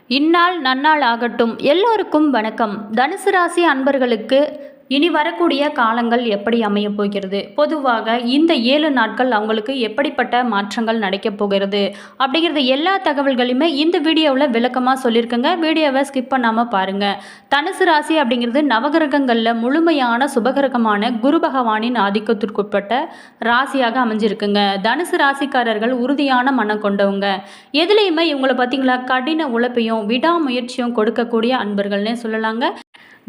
இந்நாள் நன்னாள் ஆகட்டும். எல்லோருக்கும் வணக்கம். தனுசு ராசி அன்பர்களுக்கு இனி வரக்கூடிய காலங்கள் எப்படி அமையப் போகிறது, பொதுவாக இந்த 7 நாட்கள் அவங்களுக்கு எப்படிப்பட்ட மாற்றங்கள் நடக்கப் போகிறது அப்படிங்கிறது எல்லா தகவல்களையுமே இந்த வீடியோவில் விளக்கமாக சொல்லியிருக்கேங்க. வீடியோவை ஸ்கிப் பண்ணாமல் பாருங்கள். தனுசு ராசி அப்படிங்கிறது நவகிரகங்களில் முழுமையான சுபகிரகமான குரு பகவானின் ஆதிக்கத்திற்குட்பட்ட ராசியாக அமைஞ்சிருக்குங்க. தனுசு ராசிக்காரர்கள் உறுதியான மனம் கொண்டவங்க. எதுலேயுமே இவங்களை பார்த்தீங்களா, கடின உழைப்பையும் விடாமுயற்சியும் கொடுக்கக்கூடிய அன்பர்கள்னே சொல்லலாங்க.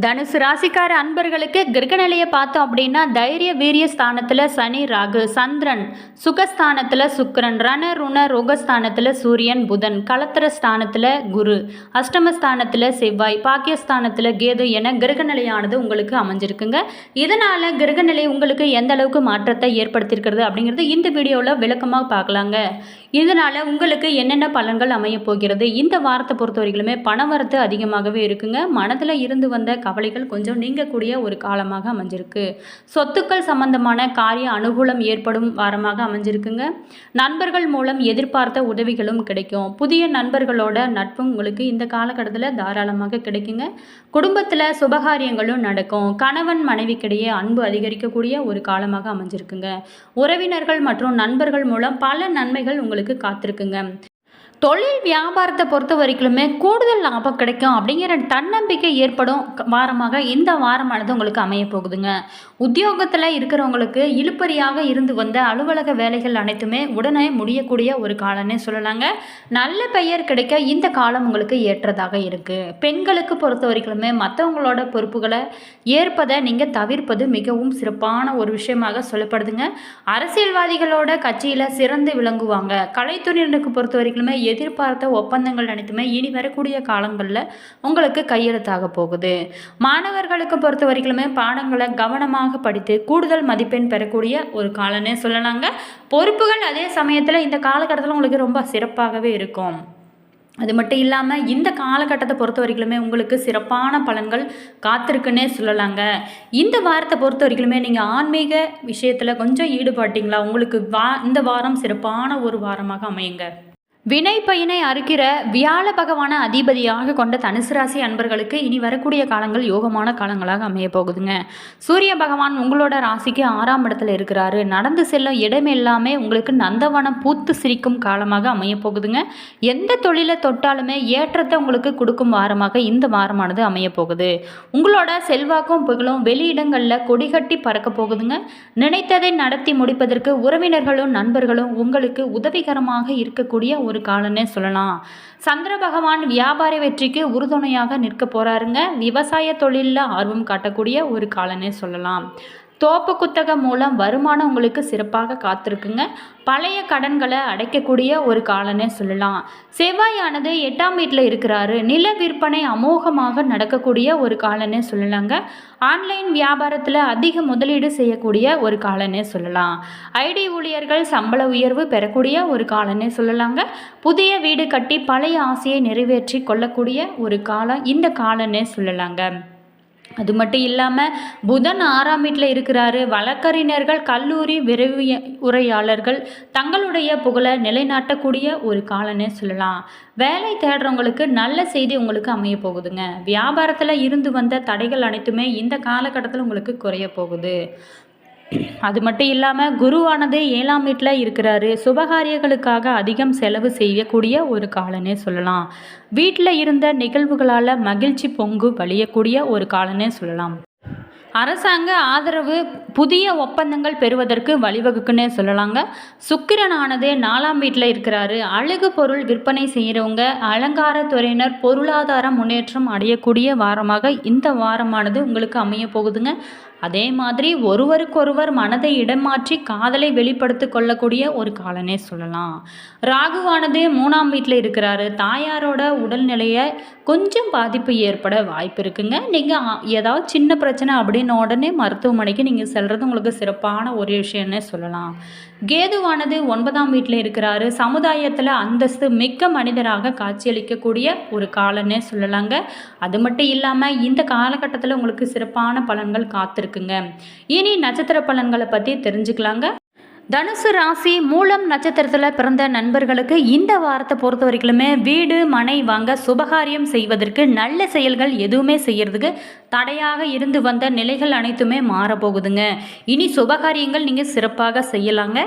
தனுசு ராசிக்கார அன்பர்களுக்கு கிரகநிலையை பார்த்தோம் அப்படின்னா தைரிய வீரிய ஸ்தானத்தில் சனி ராகு, சந்திரன் சுகஸ்தானத்தில் சுக்கிரன், ரண ருண ரோகஸ்தானத்தில் சூரியன் புதன், கலத்திர ஸ்தானத்தில் குரு, அஷ்டமஸ்தானத்தில் செவ்வாய், பாக்கியஸ்தானத்தில் கேது என கிரகநிலையானது உங்களுக்கு அமைஞ்சிருக்குங்க. இதனால் கிரகநிலை உங்களுக்கு எந்த அளவுக்கு மாற்றத்தை ஏற்படுத்தியிருக்கிறது அப்படிங்கிறது இந்த வீடியோவில் விளக்கமாக பார்க்கலாங்க. இதனால் உங்களுக்கு என்னென்ன பலன்கள் அமைய போகிறது, இந்த வாரத்தை பொறுத்த வரைக்குமே பணவரத்து அதிகமாகவே இருக்குங்க. மனதில் இருந்து வந்த கவலைகள் கொஞ்சம் நீங்கக்கூடிய ஒரு காலமாக அமைஞ்சிருக்கு. சொத்துக்கள் சம்பந்தமான காரிய அனுகூலம் ஏற்படும் வாரமாக அமைஞ்சிருக்குங்க. நண்பர்கள் மூலம் எதிர்பார்த்த உதவிகளும் கிடைக்கும். புதிய நண்பர்களோட நட்பும் உங்களுக்கு இந்த காலகட்டத்தில் தாராளமாக கிடைக்குங்க. குடும்பத்தில் சுபகாரியங்களும் நடக்கும். கணவன் மனைவிக்கிடையே அன்பு அதிகரிக்கக்கூடிய ஒரு காலமாக அமைஞ்சிருக்குங்க. உறவினர்கள் மற்றும் நண்பர்கள் மூலம் பல நன்மைகள் உங்களுக்கு காத்திருக்குங்க. தொழில் வியாபாரத்தை பொறுத்த வரைக்குமே கூடுதல் லாபம் கிடைக்கும் அப்படிங்கிற தன்னம்பிக்கை ஏற்படும் வாரமாக இந்த வாரமானது உங்களுக்கு அமைய போகுதுங்க. உத்தியோகத்தில் இருக்கிறவங்களுக்கு இழுபறியாக இருந்து வந்த அலுவலக வேலைகள் அனைத்துமே உடனே முடியக்கூடிய ஒரு காலம்னே சொல்லலாங்க. நல்ல பெயர் கிடைக்க இந்த காலம் உங்களுக்கு ஏற்றதாக இருக்குது. பெண்களுக்கு பொறுத்த வரைக்குமே மற்றவங்களோட பொறுப்புகளை ஏற்பதை நீங்கள் தவிர்ப்பது மிகவும் சிறப்பான ஒரு விஷயமாக சொல்லப்படுதுங்க. அரசியல்வாதிகளோட கட்சியில் சிறந்து விளங்குவாங்க. கலைத்துறையினருக்கு பொறுத்த வரைக்குமே எதிர்பார்த்த ஒப்பந்தங்கள் அனைத்துமே இனி வரக்கூடிய காலங்களில் உங்களுக்கு கையெழுத்தாக போகுது. மாணவர்களுக்கு பொறுத்த வரைக்குமே பாடங்களை கவனமாக படித்து கூடுதல் மதிப்பெண் பெறக்கூடிய ஒரு காலம்னே சொல்லலாங்க. பொறுப்புகள் அதே சமயத்தில் இந்த காலகட்டத்தில் உங்களுக்கு ரொம்ப சிறப்பாகவே இருக்கும். அது மட்டும் இல்லாமல் இந்த காலகட்டத்தை பொறுத்த வரைக்குமே உங்களுக்கு சிறப்பான பலன்கள் காத்திருக்குன்னே சொல்லலாங்க. இந்த வாரத்தை பொறுத்த வரைக்குமே நீங்கள் ஆன்மீக விஷயத்தில் கொஞ்சம் ஈடுபட்டீங்களா, உங்களுக்கு இந்த வாரம் சிறப்பான ஒரு வாரமாக அமையுங்க. வினை பயனை அறுக்கிற வியாழ பகவான அதிபதியாக கொண்ட தனுசு ராசி அன்பர்களுக்கு இனி வரக்கூடிய காலங்கள் யோகமான காலங்களாக அமைய போகுதுங்க. சூரிய பகவான் உங்களோட ராசிக்கு 6ஆம் இடத்துல இருக்கிறாரு. நடந்து செல்லும் இடம் எல்லாமே உங்களுக்கு நந்தவனம் பூத்து சிரிக்கும் காலமாக அமைய போகுதுங்க. எந்த தொழிலை தொட்டாலுமே ஏற்றத்தை உங்களுக்கு கொடுக்கும் வாரமாக இந்த வாரமானது அமைய போகுது. உங்களோட செல்வாக்கும் புகழும் வெளியிடங்களில் கொடிகட்டி பறக்க போகுதுங்க. நினைத்ததை நடத்தி முடிப்பதற்கு உறவினர்களும் நண்பர்களும் உங்களுக்கு உதவிகரமாக இருக்கக்கூடிய ஒரு காலம்னே சொல்லலாம். சந்திர பகவான் வியாபார வெற்றிக்கு உறுதுணையாக நிற்க போறாருங்க. விவசாய தொழிலில் ஆர்வம் காட்டக்கூடிய ஒரு காலம்னே சொல்லலாம். தோப்பு குத்தகம் மூலம் வருமானம் உங்களுக்கு சிறப்பாக காத்திருக்குங்க. பழைய கடன்களை அடைக்கக்கூடிய ஒரு காலம்னே சொல்லலாம். செவ்வாயானது 8ஆம் வீட்டில் இருக்கிறாரு. நில விற்பனை அமோகமாக நடக்கக்கூடிய ஒரு காலம்னே சொல்லலாங்க. ஆன்லைன் வியாபாரத்தில் அதிக முதலீடு செய்யக்கூடிய ஒரு காலம்னே சொல்லலாம். ஐடி ஊழியர்கள் சம்பள உயர்வு பெறக்கூடிய ஒரு காலம்னே சொல்லலாங்க. புதிய வீடு கட்டி பழைய ஆசையை நிறைவேற்றி கொள்ளக்கூடிய ஒரு காலம் இந்த காலம்னே சொல்லலாங்க. அது மட்டும் இல்லாமல் புதன் 6ஆம் வீட்டில் இருக்கிறாரு. வழக்கறிஞர்கள், கல்லூரி உரையாளர்கள் தங்களுடைய புகழை நிலைநாட்டக்கூடிய ஒரு காலம்னே சொல்லலாம். வேலை தேடுறவங்களுக்கு நல்ல செய்தி உங்களுக்கு அமைய போகுதுங்க. வியாபாரத்தில் இருந்து வந்த தடைகள் அனைத்துமே இந்த காலகட்டத்தில் உங்களுக்கு குறைய போகுது. அது மட்டும் இல்லாமல் குருவானது 7ஆம் வீட்டில் இருக்கிறாரு. சுபகாரியங்களுக்காக அதிகம் செலவு செய்யக்கூடிய ஒரு காலம்னே சொல்லலாம். வீட்டில் இருந்த நிகழ்வுகளால் மகிழ்ச்சி பொங்கு வழியக்கூடிய ஒரு காலம்னே சொல்லலாம். அரசாங்க ஆதரவு புதிய ஒப்பந்தங்கள் பெறுவதற்கு வழிவகுக்குன்னே சொல்லலாங்க. சுக்கிரனானது 4ஆம் வீட்டில் இருக்கிறாரு. அழகு பொருள் விற்பனை செய்கிறவங்க, அலங்காரத்துறையினர் பொருளாதார முன்னேற்றம் அடையக்கூடிய வாரமாக இந்த வாரமானது உங்களுக்கு அமைய போகுதுங்க. அதே மாதிரி ஒருவருக்கொருவர் மனதை இடமாற்றி காதலை வெளிப்படுத்தி கொள்ளக்கூடிய ஒரு காலனே சொல்லலாம். ராகுவானது 3ஆம் வீட்டில் இருக்கிறாரு. தாயாரோட உடல்நிலையை கொஞ்சம் பாதிப்பு ஏற்பட வாய்ப்பு இருக்குங்க. நீங்கள் ஏதாவது சின்ன பிரச்சனை அப்படின்னு உடனே மருத்துவமனைக்கு நீங்கள் செல்வது உங்களுக்கு சிறப்பான ஒரு விஷயம்னே சொல்லலாம். கேதுவானது 9ஆம் வீட்டில் இருக்கிறாரு. சமுதாயத்தில் அந்தஸ்து மிக்க மனிதராக காட்சியளிக்கக்கூடிய ஒரு காலன்னே சொல்லலாங்க. அது மட்டும் இல்லாமல் இந்த காலகட்டத்தில் உங்களுக்கு சிறப்பான பலன்கள் காத்திருக்குங்க. இனி நட்சத்திர பலன்களை பற்றி தெரிஞ்சுக்கலாங்க. தனுசு ராசி மூலம் நட்சத்திரத்தில் பிறந்த நண்பர்களுக்கு இந்த வாரத்தை பொறுத்த வரைக்குமே வீடு மனை வாங்க சுபகாரியம் செய்வதற்கு நல்ல செயல்கள் எதுவுமே செய்யறதுக்கு தடையாக இருந்து வந்த நிலைகள் அனைத்துமே மாறப்போகுதுங்க. இனி சுபகாரியங்கள் நீங்கள் சிறப்பாக செய்யலாங்க.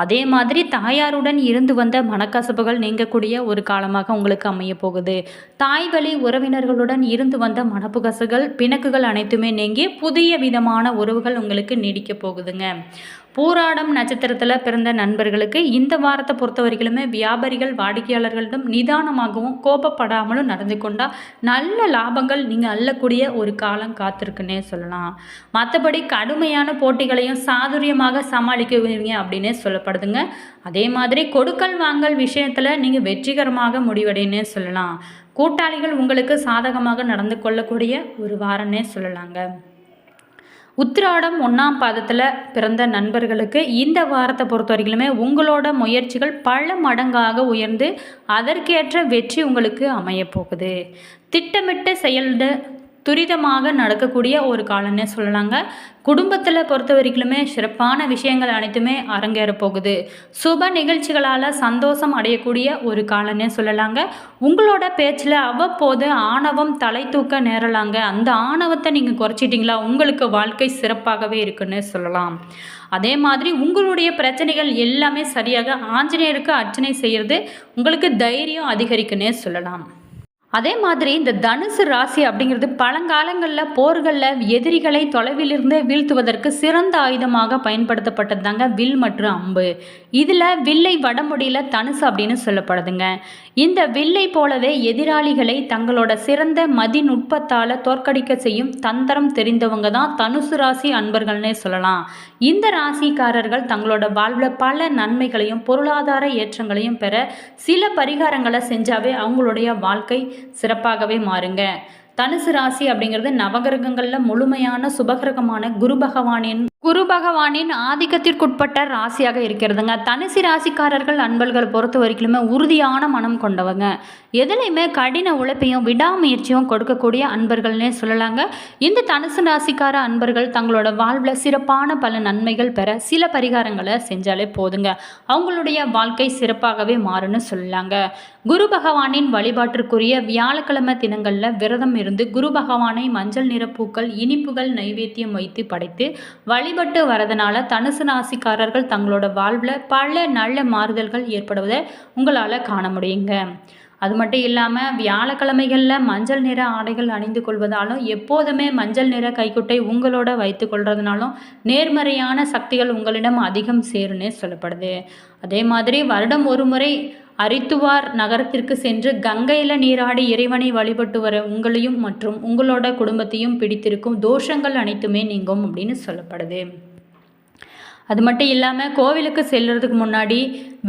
அதே மாதிரி தாயாருடன் இருந்து வந்த மனக்கசப்புகள் நீங்கக்கூடிய ஒரு காலமாக உங்களுக்கு அமைய போகுது. தாய் வழி உறவினர்களுடன் இருந்து வந்த மனப்புகசுகள் பிணக்குகள் அனைத்துமே நீங்கி புதிய விதமான உறவுகள் உங்களுக்கு நீடிக்க போகுதுங்க. பூராடம் நட்சத்திரத்தில் பிறந்த நண்பர்களுக்கு இந்த வாரத்தை பொறுத்த வரைக்குமே வியாபாரிகள் வாடிக்கையாளர்களிடம் நிதானமாகவும் கோபப்படாமலும் நடந்து கொண்டால் நல்ல லாபங்கள் நீங்கள் அள்ளக்கூடிய ஒரு காலம் காத்திருக்குன்னே சொல்லலாம். மற்றபடி கடுமையான போட்டிகளையும் சாதுரியமாக சமாளிக்குவீங்க அப்படின்னே சொல்லப்படுதுங்க. அதே மாதிரி கொடுக்கல் வாங்கல் விஷயத்தில் நீங்கள் வெற்றிகரமாக முடிவடைன்னே சொல்லலாம். கூட்டாளிகள் உங்களுக்கு சாதகமாக நடந்து கொள்ளக்கூடிய ஒரு வாரம்னே சொல்லலாங்க. உத்திராடம் 1ஆம் பாதத்தில் பிறந்த நண்பர்களுக்கு இந்த வாரத்தை பொறுத்த வரைக்குமே உங்களோட முயற்சிகள் பல மடங்காக உயர்ந்து அதற்கேற்ற வெற்றி உங்களுக்கு அமையப்போகுது. திட்டமிட்டு செயல்டு துரிதமாக நடக்கக்கூடிய ஒரு காலம்னே சொல்லலாங்க. குடும்பத்தில் பொறுத்த வரைக்குமே சிறப்பான விஷயங்கள் அனைத்துமே அரங்கேற போகுது. சுப நிகழ்ச்சிகளால் சந்தோஷம் அடையக்கூடிய ஒரு காலம்னே சொல்லலாங்க. உங்களோட பேச்சில் அவ்வப்போது ஆணவம் தலை தூக்க நேரலாங்க. அந்த ஆணவத்தை நீங்கள் குறைச்சிட்டிங்களா உங்களுக்கு வாழ்க்கை சிறப்பாகவே இருக்குன்னு சொல்லலாம். அதே மாதிரி உங்களுடைய பிரச்சனைகள் எல்லாமே சரியாக ஆஞ்சநேயருக்கு அர்ச்சனை செய்கிறது உங்களுக்கு தைரியம் அதிகரிக்குன்னே சொல்லலாம். அதே மாதிரி இந்த தனுசு ராசி அப்படிங்கிறது பழங்காலங்களில் போர்களில் எதிரிகளை தொலைவிலிருந்தே வீழ்த்துவதற்கு சிறந்த ஆயுதமாக பயன்படுத்தப்பட்டது தாங்க வில் மற்றும் அம்பு. இதில் வில்லை வடமொழியில் தனுசு அப்படின்னு சொல்லப்படுதுங்க. இந்த வில்லை போலவே எதிராளிகளை தங்களோட சிறந்த மதிநுட்பத்தால் தோற்கடிக்க செய்யும் தந்திரம் தெரிந்தவங்க தான் தனுசு ராசி அன்பர்கள்னே சொல்லலாம். இந்த ராசிக்காரர்கள் தங்களோட வாழ்வில் பல நன்மைகளையும் பொருளாதார ஏற்றங்களையும் பெற சில பரிகாரங்களை செஞ்சாவே அவங்களுடைய வாழ்க்கை சிறப்பாகவே மாறுங்க. தனுசு ராசி அப்படிங்கிறது நவகிரகங்களில் முழுமையான சுபகிரகமான குரு பகவானின் ஆதிக்கத்திற்குட்பட்ட ராசியாக இருக்கிறதுங்க. தனுசு ராசிக்காரர்கள் அன்பர்கள் பொறுத்த வரைக்குமே உறுதியான மனம் கொண்டவங்க. எதுலையுமே கடின உழைப்பையும் விடாமுயற்சியும் கொடுக்கக்கூடிய அன்பர்கள்னே சொல்லலாங்க. இந்த தனுசு ராசிக்கார அன்பர்கள் தங்களோட வாழ்வில் சிறப்பான பல நன்மைகள் பெற சில பரிகாரங்களை செஞ்சாலே போதுங்க. அவங்களுடைய வாழ்க்கை சிறப்பாகவே மாறுன்னு சொல்லலாங்க. குரு பகவானின் வழிபாட்டிற்குரிய வியாழக்கிழமை தினங்களில் விரதம் இருந்து குரு பகவானை மஞ்சள் நிற பூக்கள் இனிப்புகள் நைவேத்தியம் வைத்து படைத்து வழிபட்டு வரதுனால தனுசு ராசிக்காரர்கள் தங்களோட வாழ்வில் பல நல்ல மாறுதல்கள் ஏற்படுவதை உங்களால் காண முடியுங்க. அது மட்டும் இல்லாமல் வியாழக்கிழமைகளில் மஞ்சள் நிற ஆடைகள் அணிந்து கொள்வதாலும் எப்போதுமே மஞ்சள் நிற கைக்குட்டை உங்களோட வைத்து கொள்வதனாலும் நேர்மறையான சக்திகள் உங்களிடம் அதிகம் சேருன்னே சொல்லப்படுது. அதே மாதிரி வருடம் ஒரு முறை அரித்துவார் நகரத்திற்கு சென்று கங்கையில் நீராடி இறைவனை வழிபட்டு வர உங்களையும் மற்றும் உங்களோட குடும்பத்தையும் பிடித்திருக்கும் தோஷங்கள் அனைத்துமே நீங்கும் அப்படின்னு சொல்லப்படுது. அது மட்டும் இல்லாமல் கோவிலுக்கு செல்றதுக்கு முன்னாடி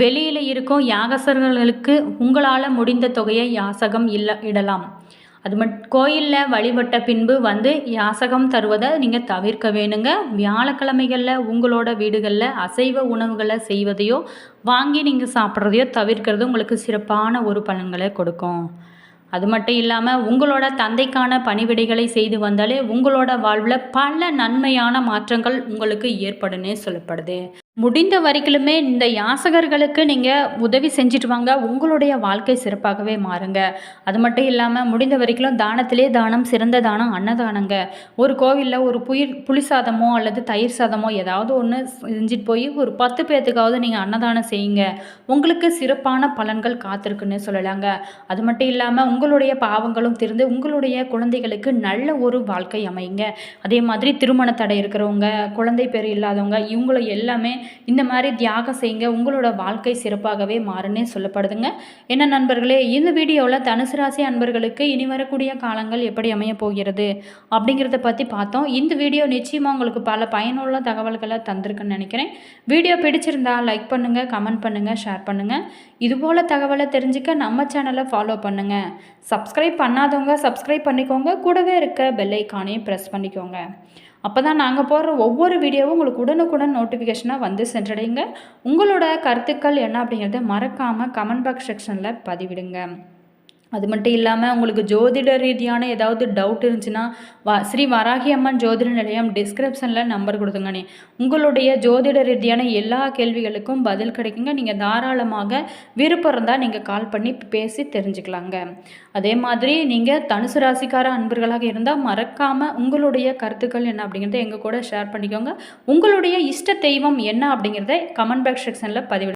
வெளியில் இருக்கும் யாகசர்களுக்கு உங்களால் முடிந்த தொகையை யாசகம் இடலாம். அது கோயிலில் வழிபட்ட பின்பு வந்து யாசகம் தருவதை நீங்கள் தவிர்க்க வேணுங்க. வியாழக்கிழமைகளில் உங்களோட வீடுகளில் அசைவ உணவுகளை செய்வதையோ வாங்கி நீங்கள் சாப்பிட்றதையோ தவிர்க்கிறது உங்களுக்கு சிறப்பான ஒரு பலன்களை கொடுக்கும். அது மட்டும் இல்லாமல் உங்களோட தந்தைக்கான பணிவிடைகளை செய்து வந்தாலே உங்களோட வாழ்வில் பல நன்மையான மாற்றங்கள் உங்களுக்கு ஏற்படுன்னே சொல்லப்படுது. முடிந்த வரைக்குமே இந்த யாசகர்களுக்கு நீங்கள் உதவி செஞ்சுட்டு வாங்க. உங்களுடைய வாழ்க்கை சிறப்பாகவே மாறுங்க. அது மட்டும் இல்லாமல் முடிந்த வரைக்கும் தானத்திலே தானம் சிறந்த தானம் அன்னதானங்க. ஒரு கோவிலில் ஒரு புளி சாதமோ அல்லது தயிர் சாதமோ ஏதாவது ஒன்று செஞ்சுட்டு போய் ஒரு 10 பேர்த்துக்காவது நீங்கள் அன்னதானம் செய்யுங்க. உங்களுக்கு சிறப்பான பலன்கள் காத்திருக்குன்னு சொல்லலாங்க. அது மட்டும் இல்லாமல் உங்களுடைய பாவங்களும் திருந்து உங்களுடைய குழந்தைகளுக்கு நல்ல ஒரு வாழ்க்கை அமையுங்க. அதே மாதிரி திருமண தடை இருக்கிறவங்க குழந்தை பேர் இல்லாதவங்க இவங்களை எல்லாமே இந்த மாதிரி தியாகம் செய்யுங்க. உங்களோட வாழ்க்கை சிறப்பாகவே மாறுன்னே சொல்லப்படுதுங்க. என்ன நண்பர்களே, இந்த வீடியோவில் தனுசு ராசி அன்பர்களுக்கு இனி வரக்கூடிய காலங்கள் எப்படி அமைய போகிறது அப்படிங்கிறத பற்றி பார்த்தோம். இந்த வீடியோ நிச்சயமாக உங்களுக்கு பல பயனுள்ள தகவல்களை தந்திருக்குன்னு நினைக்கிறேன். வீடியோ பிடிச்சிருந்தா லைக் பண்ணுங்கள், கமெண்ட் பண்ணுங்கள், ஷேர் பண்ணுங்கள். இதுபோல் தகவலை தெரிஞ்சுக்க நம்ம சேனலை ஃபாலோ பண்ணுங்கள். சப்ஸ்கிரைப் பண்ணாதவங்க சப்ஸ்கிரைப் பண்ணிக்கோங்க. கூடவே இருக்க பெல் ஐக்கானையும் ப்ரெஸ் பண்ணிக்கோங்க. அப்போ தான் நாங்கள் போடுற ஒவ்வொரு வீடியோவும் உங்களுக்கு உடனுக்குடன் நோட்டிஃபிகேஷனாக வந்து சென்றடைங்க. உங்களோட கருத்துக்கள் என்ன அப்படிங்கிறத மறக்காமல் கமெண்ட் பாக்ஸ் செக்ஷனில் பதிவிடுங்க. அது மட்டும் இல்லாமல் உங்களுக்கு ஜோதிட ரீதியான ஏதாவது டவுட் இருந்துச்சுன்னா ஸ்ரீ வராகி அம்மன் ஜோதிட நிலையம் டிஸ்கிரிப்ஷனில் நம்பர் கொடுத்துங்கண்ணே. உங்களுடைய ஜோதிட ரீதியான எல்லா கேள்விகளுக்கும் பதில் கிடைக்குங்க. நீங்கள் தாராளமாக விருப்பம் இருந்தால் நீங்கள் கால் பண்ணி பேசி தெரிஞ்சுக்கலாங்க. அதே மாதிரி நீங்கள் தனுசு ராசிக்கார அன்பர்களாக இருந்தால் மறக்காமல் உங்களுடைய கருத்துக்கள் என்ன அப்படிங்கிறத எங்கள் கூட ஷேர் பண்ணிக்கோங்க. உங்களுடைய இஷ்ட தெய்வம் என்ன அப்படிங்கிறத கமெண்ட் பாக்ஸ் செக்ஷனில் பதிவிடுங்க.